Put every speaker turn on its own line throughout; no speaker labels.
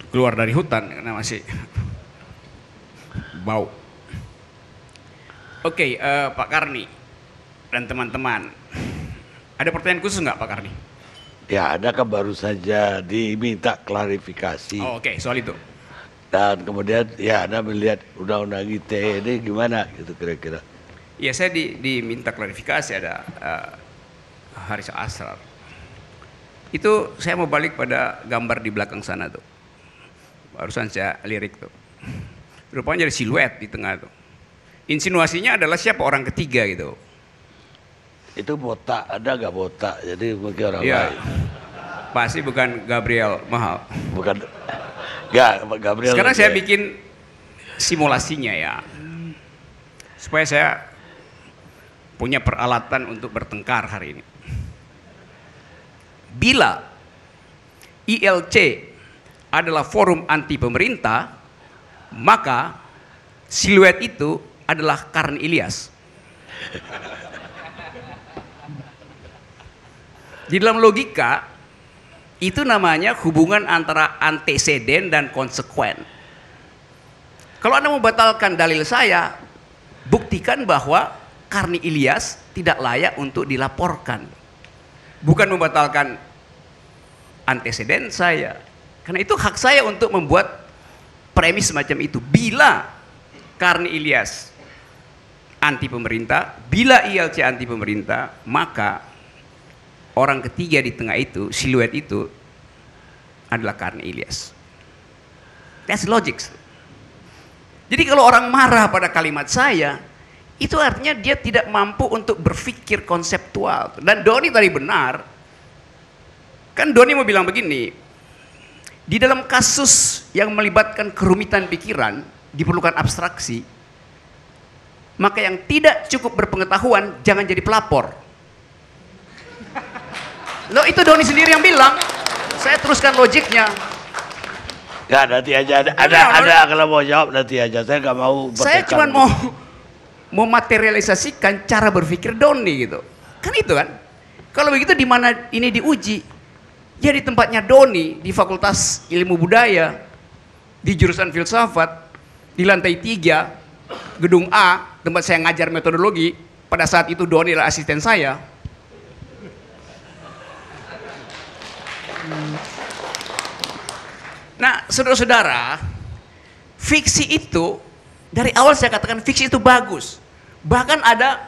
keluar dari hutan karena masih bau. Oke, Pak Karni dan teman-teman, ada pertanyaan khusus nggak Pak Karni?
Ya, ada kan baru saja diminta klarifikasi.
Oh, oke, soal itu.
Dan kemudian ya Anda melihat undang-undang ITE ini gimana gitu kira-kira?
Ya, saya diminta klarifikasi ada Haris Asrar. Itu saya mau balik pada gambar di belakang sana tuh. Barusan saya lirik tuh. Rupanya ada siluet di tengah tuh. Insinuasinya adalah siapa orang ketiga gitu.
Itu botak, ada nggak botak? Jadi mungkin orang
Ya,
lain.
pasti bukan Gabriel Mahal.
Bukan, nggak Gabriel.
Sekarang saya bikin simulasinya ya. Supaya saya punya peralatan untuk bertengkar hari ini. Bila ILC adalah forum anti pemerintah, maka siluet itu adalah Karni Ilyas. Di dalam logika, itu namanya hubungan antara anteseden dan konsekuen. Kalau Anda mau batalkan dalil saya, buktikan bahwa Karni Ilyas tidak layak untuk dilaporkan. Bukan membatalkan anteseden saya. Karena itu hak saya untuk membuat premis semacam itu. Bila Karni Ilyas anti pemerintah, bila ILC anti pemerintah, maka orang ketiga di tengah itu, siluet itu adalah Karni Ilyas. That's logic. Jadi kalau orang marah pada kalimat saya, itu artinya dia tidak mampu untuk berpikir konseptual. Dan Doni tadi benar. Kan Doni mau bilang begini, di dalam kasus yang melibatkan kerumitan pikiran, diperlukan abstraksi, maka yang tidak cukup berpengetahuan jangan jadi pelapor. Loh, itu Doni sendiri yang bilang. Saya teruskan logiknya.
Nggak, nanti aja ada kalau mau jawab nanti aja. Saya nggak mau.
Saya cuma mau mematerialisasikan cara berpikir Doni gitu. Kan itu kan. Kalau begitu di mana ini diuji? Ya di tempatnya Doni, di Fakultas Ilmu Budaya, di jurusan filsafat, di lantai 3, gedung A, tempat saya ngajar metodologi. Pada saat itu Doni adalah asisten saya. Nah, saudara-saudara, fiksi itu dari awal saya katakan fiksi itu bagus. Bahkan ada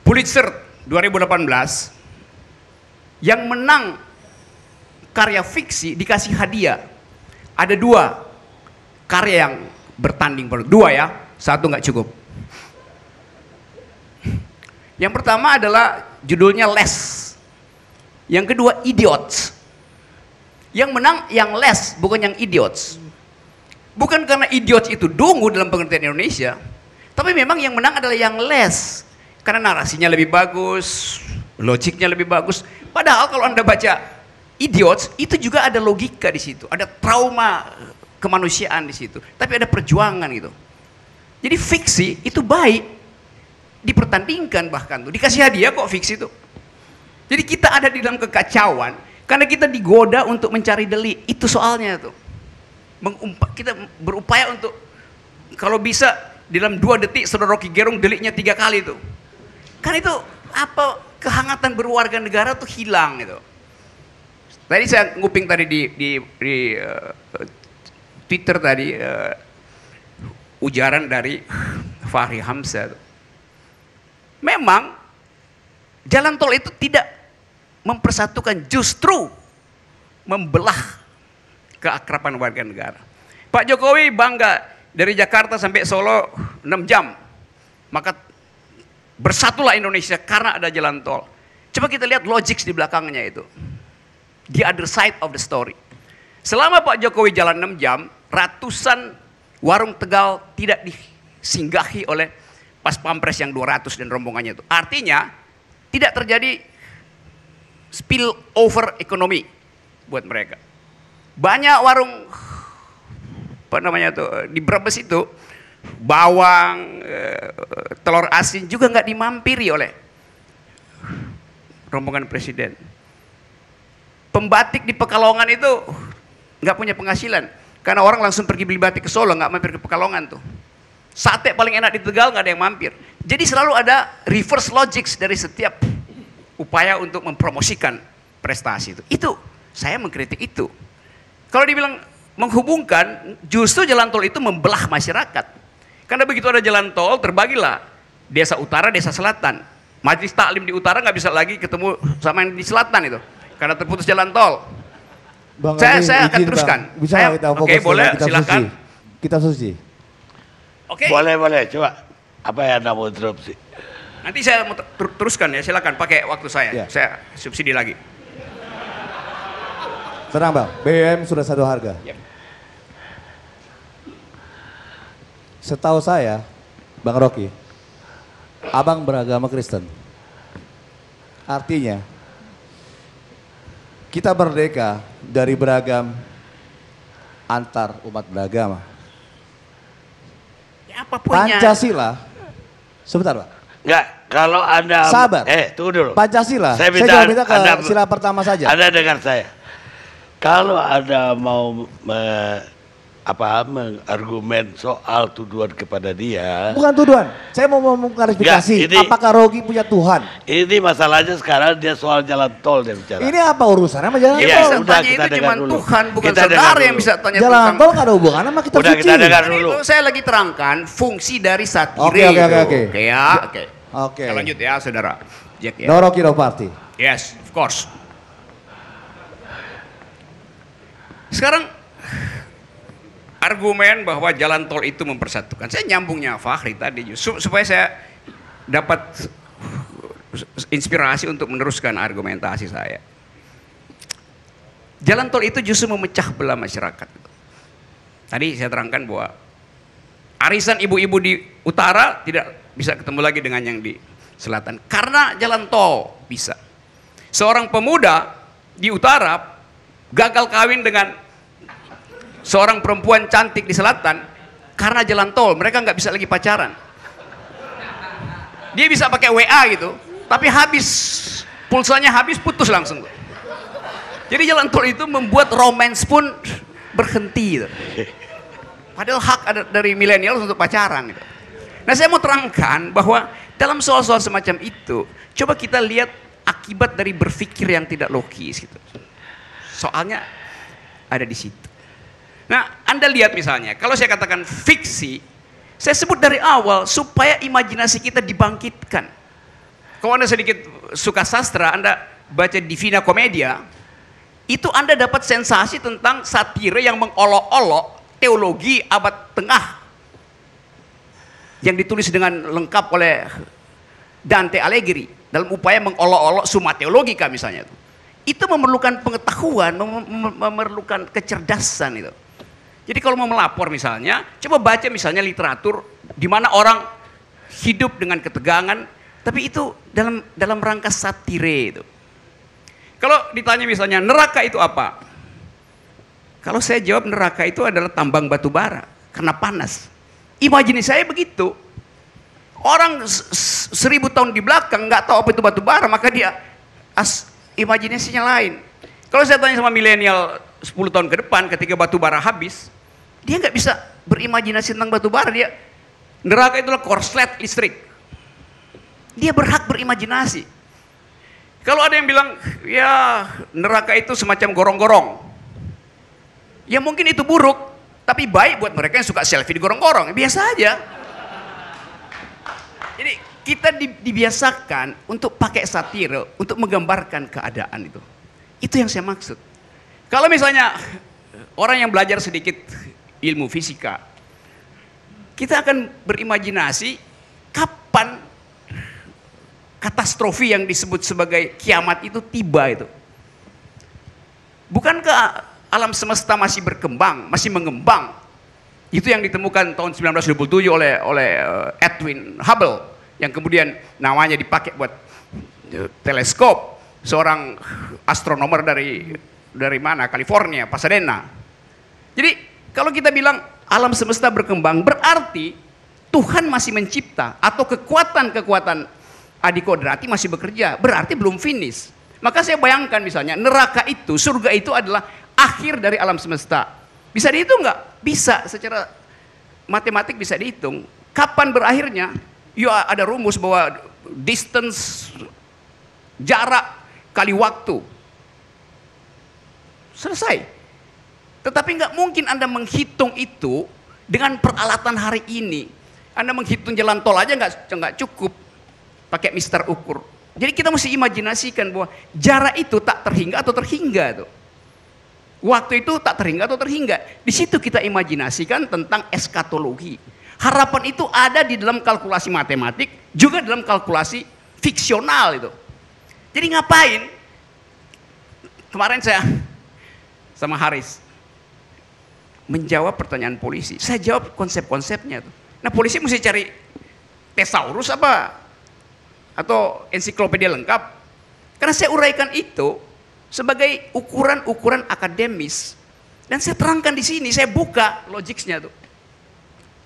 Pulitzer 2018 yang menang karya fiksi dikasih hadiah. Ada 2 karya yang bertanding, 2 ya, 1 nggak cukup. Yang pertama adalah judulnya Les. Yang kedua Idiots. Yang menang yang Les, bukan yang Idiots. Bukan karena idiots itu dungu dalam pengertian Indonesia, tapi memang yang menang adalah yang Les. Karena narasinya lebih bagus, logiknya lebih bagus. Padahal kalau Anda baca Idiots, itu juga ada logika di situ, ada trauma kemanusiaan di situ, tapi ada perjuangan gitu. Jadi fiksi itu baik, dipertandingkan bahkan tuh, dikasih hadiah kok fiksi itu. Jadi kita ada di dalam kekacauan karena kita digoda untuk mencari delik, itu soalnya tuh. Kita berupaya untuk kalau bisa di dalam 2 detik Saudara Rocky Gerung deliknya 3 kali tuh. Kan itu apa, kehangatan berwarga negara tuh hilang gitu. Tadi saya nguping tadi di Twitter tadi ujaran dari Fahri Hamzah. Memang jalan tol itu tidak mempersatukan, justru membelah keakraban warga negara. Pak Jokowi bangga dari Jakarta sampai Solo 6 jam. Maka bersatulah Indonesia karena ada jalan tol. Coba kita lihat logik di belakangnya itu. The other side of the story. Selama Pak Jokowi jalan 6 jam, ratusan warung Tegal tidak disinggahi oleh Pas Pampres yang 200 dan rombongannya itu. Artinya tidak terjadi spill over ekonomi buat mereka. Banyak warung apa namanya tuh di Brebes itu, bawang, telur asin juga nggak dimampiri oleh rombongan presiden. Pembatik di Pekalongan itu nggak punya penghasilan. Karena orang langsung pergi beli batik ke Solo, nggak mampir ke Pekalongan tuh. Sate paling enak di Tegal nggak ada yang mampir. Jadi selalu ada reverse logics dari setiap upaya untuk mempromosikan prestasi itu. Itu saya mengkritik itu. Kalau dibilang menghubungkan, justru jalan tol itu membelah masyarakat. Karena begitu ada jalan tol, terbagilah desa utara, desa selatan. Majelis taklim di utara nggak bisa lagi ketemu sama yang di selatan itu, karena terputus jalan tol.
Bang,
Saya akan teruskan.
Bisa
Saya,
kita fokus
oke, boleh,
kitab
silakan.
suci. Kitab suci.
Oke.
Boleh, coba. Apa yang Anda mau interupsi?
Nanti saya mau teruskan ya, silakan pakai waktu saya.
Ya.
Saya subsidi lagi.
Tenang Bang, BBM sudah satu harga.
Yep.
Setahu saya, Bang Rocky, Abang beragama Kristen. Artinya, kita merdeka dari beragam antar umat beragama.
Ya, apapunnya.
Pancasila, sebentar Pak.
Enggak, kalau Anda...
Sabar.
Tunggu dulu.
Pancasila, saya
minta
minta ke
Anda-
sila pertama saja.
Anda dengar saya. Kalau Anda mau mengargumen soal tuduhan kepada dia,
Bukan tuduhan, saya mau mengklarifikasi.
Enggak, ini-
Apakah Rocky punya Tuhan?
ini masalahnya sekarang dia soal jalan tol dia bicara.
Ini apa urusannya sama jalan
Yang
Iya,
tol?
bisa
udah,
tanya
kita
itu
dengar
cuma
dulu.
Tuhan, bukan
Kita dengar
saudara yang
dulu.
bisa tanya
Jalan
tentang.
tol nggak ada hubungannya sama kitab
Udah,
suci.
kita dengar
Ini
dulu.
saya lagi terangkan fungsi dari satire
Oke.
Oke ya, oke.
Oke.
Kita lanjut ya, saudara. Jack ya.
No Rocky, no party.
Yes, of course. Sekarang argumen bahwa jalan tol itu mempersatukan. Saya nyambungnya Fahri tadi supaya saya dapat inspirasi untuk meneruskan argumentasi saya. Jalan tol itu justru memecah belah masyarakat. Tadi saya terangkan bahwa arisan ibu-ibu di utara tidak bisa ketemu lagi dengan yang di selatan karena jalan tol bisa. Seorang pemuda di utara gagal kawin dengan seorang perempuan cantik di selatan karena jalan tol, mereka nggak bisa lagi pacaran. Dia bisa pakai WA gitu, tapi habis pulsanya habis putus langsung. Jadi jalan tol itu membuat romance pun berhenti gitu. Padahal hak ada dari milenial untuk pacaran gitu. Nah, saya mau terangkan bahwa dalam soal-soal semacam itu, coba kita lihat akibat dari berpikir yang tidak logis gitu. Soalnya ada di situ. Nah, Anda lihat misalnya, kalau saya katakan fiksi, saya sebut dari awal supaya imajinasi kita dibangkitkan. Kalau Anda sedikit suka sastra, Anda baca Divina Commedia, itu Anda dapat sensasi tentang satire yang mengolok-olok teologi abad tengah yang ditulis dengan lengkap oleh Dante Alighieri dalam upaya mengolok-olok Summa Theologica misalnya. Itu memerlukan pengetahuan, memerlukan kecerdasan itu. Jadi kalau mau melapor misalnya, coba baca misalnya literatur di mana orang hidup dengan ketegangan, tapi itu dalam rangka satire itu. Kalau ditanya misalnya neraka itu apa? Kalau saya jawab neraka itu adalah tambang batu bara karena panas. Imajinasi saya begitu. Orang 1000 tahun di belakang nggak tahu apa itu batu bara, maka dia imajinasinya lain. Kalau saya tanya sama milenial 10 tahun ke depan ketika batu bara habis, dia nggak bisa berimajinasi tentang batu bara. Dia neraka itulah korslet listrik. Dia berhak berimajinasi. Kalau ada yang bilang ya neraka itu semacam gorong-gorong, ya mungkin itu buruk, tapi baik buat mereka yang suka selfie di gorong-gorong. Biasa aja. Jadi kita dibiasakan untuk pakai satire untuk menggambarkan keadaan itu. Itu yang saya maksud. Kalau misalnya orang yang belajar sedikit ilmu fisika, kita akan berimajinasi kapan katastrofi yang disebut sebagai kiamat itu tiba itu. Bukankah alam semesta masih berkembang, masih mengembang? Itu yang ditemukan tahun 1927 oleh Edwin Hubble yang kemudian namanya dipakai buat teleskop. Seorang astronomer dari mana? California, Pasadena. Jadi kalau kita bilang alam semesta berkembang, berarti Tuhan masih mencipta atau kekuatan-kekuatan adikodrati masih bekerja, berarti belum finish. Maka saya bayangkan misalnya neraka itu, surga itu adalah akhir dari alam semesta. Bisa dihitung nggak? Bisa, secara matematik bisa dihitung. Kapan berakhirnya? Ya ada rumus bahwa distance, jarak kali waktu. Selesai. Tetapi nggak mungkin Anda menghitung itu dengan peralatan hari ini. Anda menghitung jalan tol aja nggak cukup pakai mister ukur. Jadi kita mesti imajinasikan bahwa jarak itu tak terhingga atau terhingga tuh. Waktu itu tak terhingga atau terhingga. Di situ kita imajinasikan tentang eskatologi. Harapan itu ada di dalam kalkulasi matematik, juga dalam kalkulasi fiksional itu. Jadi ngapain? Kemarin saya sama Haris menjawab pertanyaan polisi. Saya jawab konsep-konsepnya tuh. Nah polisi mesti cari tesaurus apa? Atau ensiklopedia lengkap? Karena saya uraikan itu sebagai ukuran-ukuran akademis. Dan saya terangkan di sini, saya buka logiknya tuh.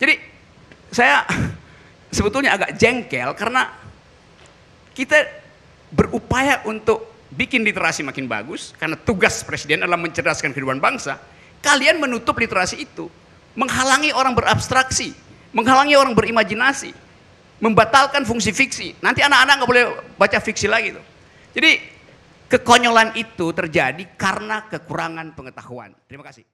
Jadi saya sebetulnya agak jengkel karena kita berupaya untuk bikin literasi makin bagus karena tugas presiden adalah mencerdaskan kehidupan bangsa. Kalian menutup literasi itu, menghalangi orang berabstraksi, menghalangi orang berimajinasi, membatalkan fungsi fiksi. Nanti anak-anak nggak boleh baca fiksi lagi tuh. Jadi kekonyolan itu terjadi karena kekurangan pengetahuan. Terima kasih.